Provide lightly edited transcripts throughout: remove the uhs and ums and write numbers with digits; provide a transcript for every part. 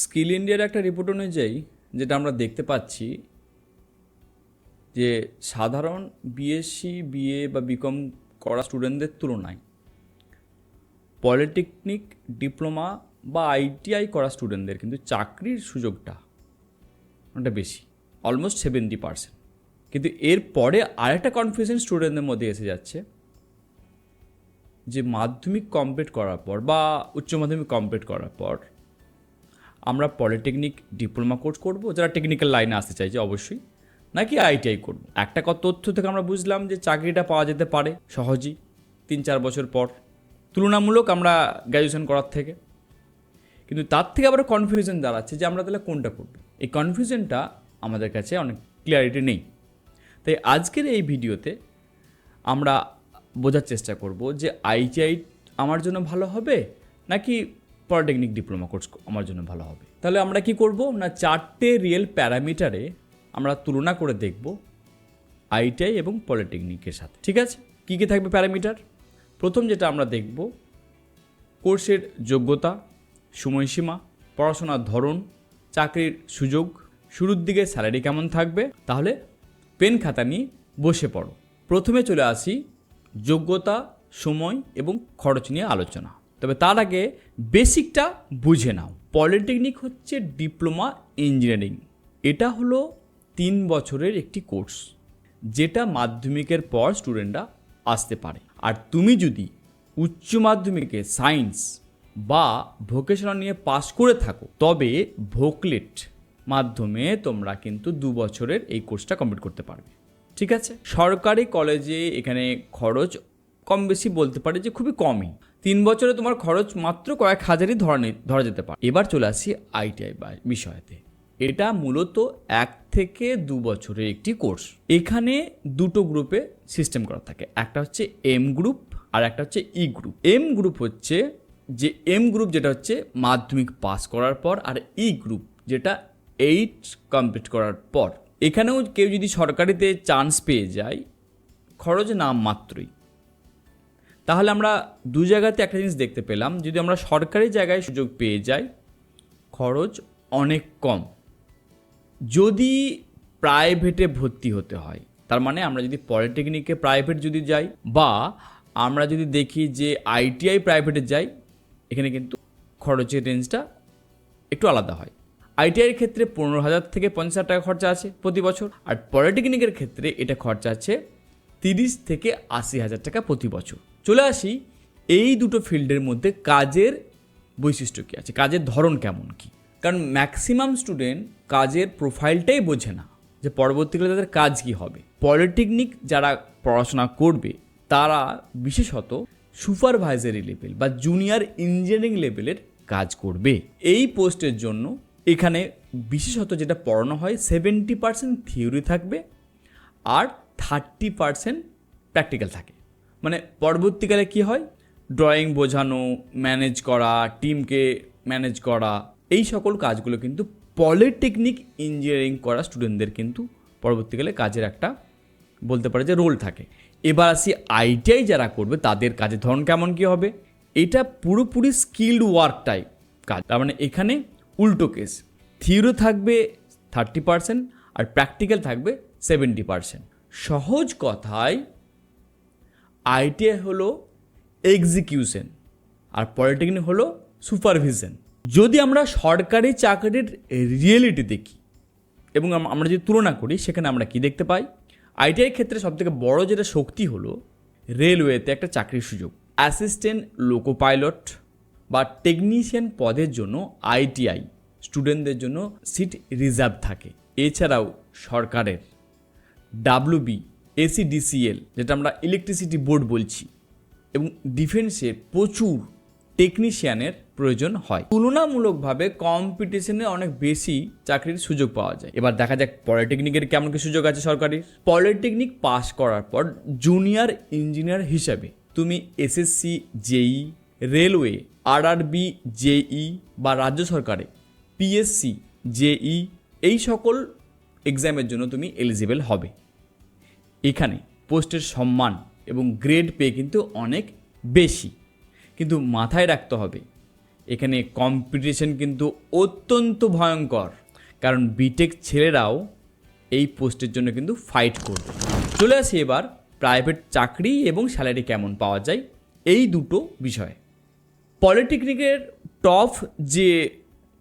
Skill ইন্ডিয়ার একটা report অনুযায়ী যেটা আমরা দেখতে পাচ্ছি যে সাধারণ বিএসসি বিএ বা বিকম করা স্টুডেন্টদের তুলনায় পলিটেকনিক ডিপ্লোমা বা আইটিআই করা স্টুডেন্টদের কিন্তু চাকরির সুযোগটা অনেকটা বেশি, অলমোস্ট 70%। কিন্তু এরপরে আরেকটা কনফিউশন স্টুডেন্টদের মধ্যে এসে যাচ্ছে যে মাধ্যমিক কমপ্লিট করার পর বা উচ্চ মাধ্যমিক কমপ্লিট করার পর আমরা পলিটেকনিক ডিপ্লোমা কোর্স করব, যারা টেকনিক্যাল লাইনে আসতে চাইছে অবশ্যই, নাকি আইটিআই করব। একটা তথ্য থেকে আমরা বুঝলাম যে চাকরিটা পাওয়া যেতে পারে সহজেই 3-4 বছর পর, তুলনামূলক আমরা গ্র্যাজুয়েশন করার থেকে। কিন্তু তার থেকে আবার কনফিউশন দাঁড়াচ্ছে যে আমরা তাহলে কোনটা করব। এই কনফিউশনটা আমাদের কাছে অনেক ক্লিয়ারিটি নেই। তাই আজকের এই ভিডিওতে আমরা বোঝার চেষ্টা করব যে আইটিআই আমার জন্য ভালো হবে নাকি পলিটেকনিক ডিপ্লোমা কোর্স আমার জন্য ভালো হবে। তাহলে আমরা কি করব না, 4টে রিয়েল প্যারামিটারে আমরা তুলনা করে দেখব আইটিআই এবং পলিটেকনিকের সাথে। ঠিক আছে, কী কী থাকবে প্যারামিটার? প্রথম যেটা আমরা দেখব কোর্সের যোগ্যতা, সময়সীমা, পড়াশোনার ধরন, চাকরির সুযোগ, শুরুর দিকে স্যালারি কেমন থাকবে। তাহলে পেন খাতা নিয়ে বসে পড়ো। প্রথমে চলে আসি যোগ্যতা, সময় এবং খরচ নিয়ে আলোচনা। তবে তার আগে বেসিকটা বুঝে নাও। পলিটেকনিক হচ্ছে ডিপ্লোমা ইঞ্জিনিয়ারিং। এটা হলো 3 বছরের একটি কোর্স যেটা মাধ্যমিকের পর স্টুডেন্টরা আসতে পারে। আর তুমি যদি উচ্চ মাধ্যমিকে সায়েন্স বা ভোকেশনাল নিয়ে পাশ করে থাকো তবে ভোকলেট মাধ্যমে তোমরা কিন্তু 2 বছরের এই কোর্সটা কমপ্লিট করতে পারবে। ঠিক আছে, সরকারি কলেজে এখানে খরচ কম বেশি বলতে পারে যে খুবই কমই। 3 বছরে তোমার খরচ মাত্র কয়েক হাজারই ধরা যেতে পারে। এবার চলে আসি আইটিআই বিষয়তে। এটা মূলত 1 থেকে 2 বছরের একটি কোর্স। এখানে দুটো গ্রুপে সিস্টেম করা থাকে, একটা হচ্ছে এম গ্রুপ আর একটা হচ্ছে ই গ্রুপ। এম গ্রুপ হচ্ছে যে যেটা হচ্ছে মাধ্যমিক পাস করার পর, আর ই গ্রুপ যেটা 8 কমপ্লিট করার পর। এখানেও কেউ যদি সরকারিতে চান্স পেয়ে যায় খরচ নামমাত্রই। তাহলে আমরা 2 জায়গাতে একটা জিনিস দেখতে পেলাম, যদি আমরা সরকারি জায়গায় সুযোগ পেয়ে যাই খরচ অনেক কম। যদি প্রাইভেটে ভর্তি হতে হয়, তার মানে আমরা যদি পলিটেকনিকে প্রাইভেট যদি যাই বা আমরা যদি দেখি যে আইটিআই প্রাইভেটে যাই, এখানে কিন্তু খরচের রেঞ্জটা একটু আলাদা হয়। আইটিআইয়ের ক্ষেত্রে 15,000 থেকে 50,000 টাকা খরচা আছে প্রতি বছর, আর পলিটেকনিকের ক্ষেত্রে এটা খরচা আছে 30 থেকে 80,000 টাকা প্রতি বছর। চলে আসি এই দুটো ফিল্ডের মধ্যে কাজের বৈশিষ্ট্য কী আছে, কাজের ধরন কেমন কী। কারণ ম্যাক্সিমাম স্টুডেন্ট কাজের প্রোফাইলটাই বোঝে না যে পরবর্তীকালে তাদের কাজ কী হবে। পলিটেকনিক যারা পড়াশোনা করবে তারা বিশেষত সুপারভাইজারি লেভেল বা জুনিয়র ইঞ্জিনিয়ারিং লেভেলের কাজ করবে। এই পোস্টের জন্য এখানে বিশেষত যেটা পড়ানো হয় 70% থিওরি থাকবে আর 30% প্র্যাকটিক্যাল থাকে। মানে পরবর্তীকালে কি হয়, ড্রয়িং বোঝানো, ম্যানেজ করা, টিমকে ম্যানেজ করা, এই সকল কাজগুলো কিন্তু পলিটেকনিক ইঞ্জিনিয়ারিং করা স্টুডেন্টদের কিন্তু পরবর্তীকালে কাজের একটা বলতে পারে যে রোল থাকে। এবার আসি আইটিআই যারা করবে তাদের কাজের ধরন কেমন কী হবে। এটা পুরোপুরি স্কিল্ড ওয়ার্ক টাইপ কাজ। তার মানে এখানে উল্টো কেস, থিওরি থাকবে 30% আর প্র্যাকটিক্যাল থাকবে 70%। সহজ কথায় আইটিআই হলো এক্সিকিউশন আর পলিটেকনিক হলো সুপারভিশন। যদি আমরা সরকারি চাকরির রিয়েলিটি দেখি এবং আমরা যদি তুলনা করি, সেখানে আমরা কি দেখতে পাই, আইটিআই ক্ষেত্রে সবথেকে বড় যেটা শক্তি হলো রেলওয়েতে একটা চাকরির সুযোগ। অ্যাসিস্ট্যান্ট লোকো পাইলট বা টেকনিশিয়ান পদের জন্য আইটিআই স্টুডেন্টদের জন্য সিট রিজার্ভ থাকে। এছাড়াও সরকারের ডাব্লিউবি, এসিডিসিএল যেটা আমরা ইলেকট্রিসিটি বোর্ড বলছি, এবং ডিফেন্সের প্রচুর টেকনিশিয়ানের প্রয়োজন হয়। তুলনামূলকভাবে কম্পিটিশনে অনেক বেশি চাকরির সুযোগ পাওয়া যায়। এবার দেখা যাক পলিটেকনিকের কেমন কি সুযোগ আছে সরকারি। পলিটেকনিক পাস করার পর জুনিয়র ইঞ্জিনিয়ার হিসাবে তুমি এসএসসি, জেই, রেলওয়ে, আরআরবি, জেই বা রাজ্য সরকারে পিএসসি, জেই এই সকল এক্সামের জন্য তুমি এলিজিবল হবে। এখানে পোস্টের সম্মান এবং গ্রেড পে কিন্তু অনেক বেশি। কিন্তু মাথায় রাখতে হবে এখানে কম্পিটিশন কিন্তু অত্যন্ত ভয়ঙ্কর, কারণ বিটেক ছেলেরাও এই পোস্টের জন্য কিন্তু ফাইট করবে। চলে আসি এবার প্রাইভেট চাকরি এবং স্যালারি কেমন পাওয়া যায় এই দুটো বিষয়ে। পলিটেকনিকের টপ যে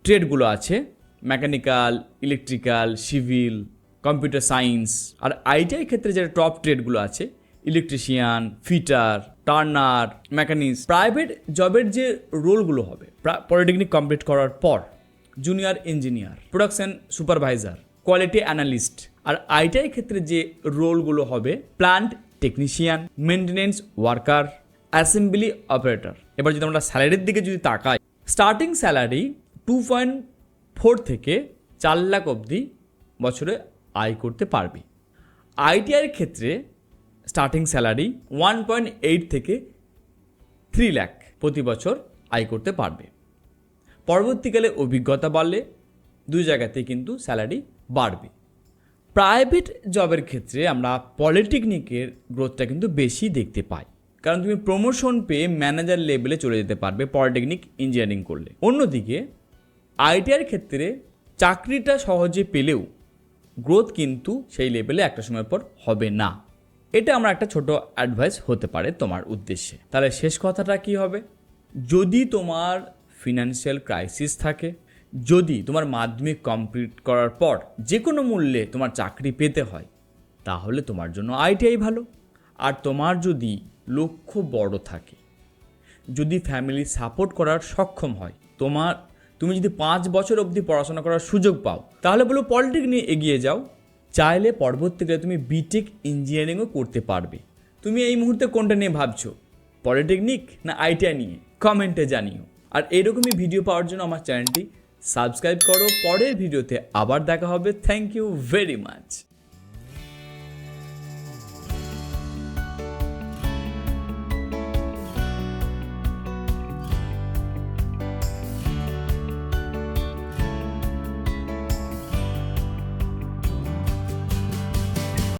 ট্রেডগুলো আছে, mechanical, electrical, civil, computer science, আর আইটিআই ক্ষেত্রে যে টপ ট্রেডগুলো আছে, electrician, fitter, turner, mechanics, private জবের যে রোলগুলো হবে পলিটেকনিক কমপ্লিট করার পর, junior engineer, production supervisor, quality analyst, আর আইটিআই ক্ষেত্রে যে রোলগুলো হবে plant technician, maintenance worker, assembly operator. এবার যদি আমরা স্যালারির দিকে যদি তাকাই, স্টার্টিং স্যালারি 2.4 থেকে 4 লাখ অবধি বছরে আয় করতে পারবে। আইটিআইয়ের ক্ষেত্রে স্টার্টিং স্যালারি 1.8 থেকে 3 লাখ প্রতি বছর আয় করতে পারবে। পরবর্তীকালে অভিজ্ঞতা বাড়লে দুই জায়গাতেই কিন্তু স্যালারি বাড়বে। প্রাইভেট জবের ক্ষেত্রে আমরা পলিটেকনিকের গ্রোথটা কিন্তু বেশি দেখতে পাই, কারণ তুমি প্রমোশন পেয়ে ম্যানেজার লেভেলে চলে যেতে পারবে পলিটেকনিক ইঞ্জিনিয়ারিং করলে। অন্যদিকে আইটিআইয়ের ক্ষেত্রে চাকরিটা সহজে পেলেও গ্রোথ কিন্তু সেই লেভেলে একটা সময় পর হবে না। এটা আমার একটা ছোট অ্যাডভাইস হতে পারে তোমার উদ্দেশ্যে। তাহলে শেষ কথাটা কি হবে? যদি তোমার ফিনান্সিয়াল ক্রাইসিস থাকে, যদি তোমার মাধ্যমিক কমপ্লিট করার পর যে কোনো মূল্যে তোমার চাকরি পেতে হয়, তাহলে তোমার জন্য আইটিআই ভালো। আর তোমার যদি লক্ষ্য বড় থাকে, যদি ফ্যামিলি সাপোর্ট করার সক্ষম হয়, তুমি যদি 5 বছর অবধি পড়াশোনা করার সুযোগ পাও, তাহলে বলো পলিটেকনিক নিয়ে এগিয়ে যাও। চাইলে পরবর্তীকালে তুমি বিটেক ইঞ্জিনিয়ারিংও করতে পারবে। তুমি এই মুহূর্তে কোনটা নিয়ে ভাবছো, পলিটেকনিক না আইটিআই নিয়ে? কমেন্টে জানিও। আর এরকমই ভিডিও পাওয়ার জন্য আমার চ্যানেলটি সাবস্ক্রাইব করো। পরের ভিডিওতে আবার দেখা হবে। Thank you very much.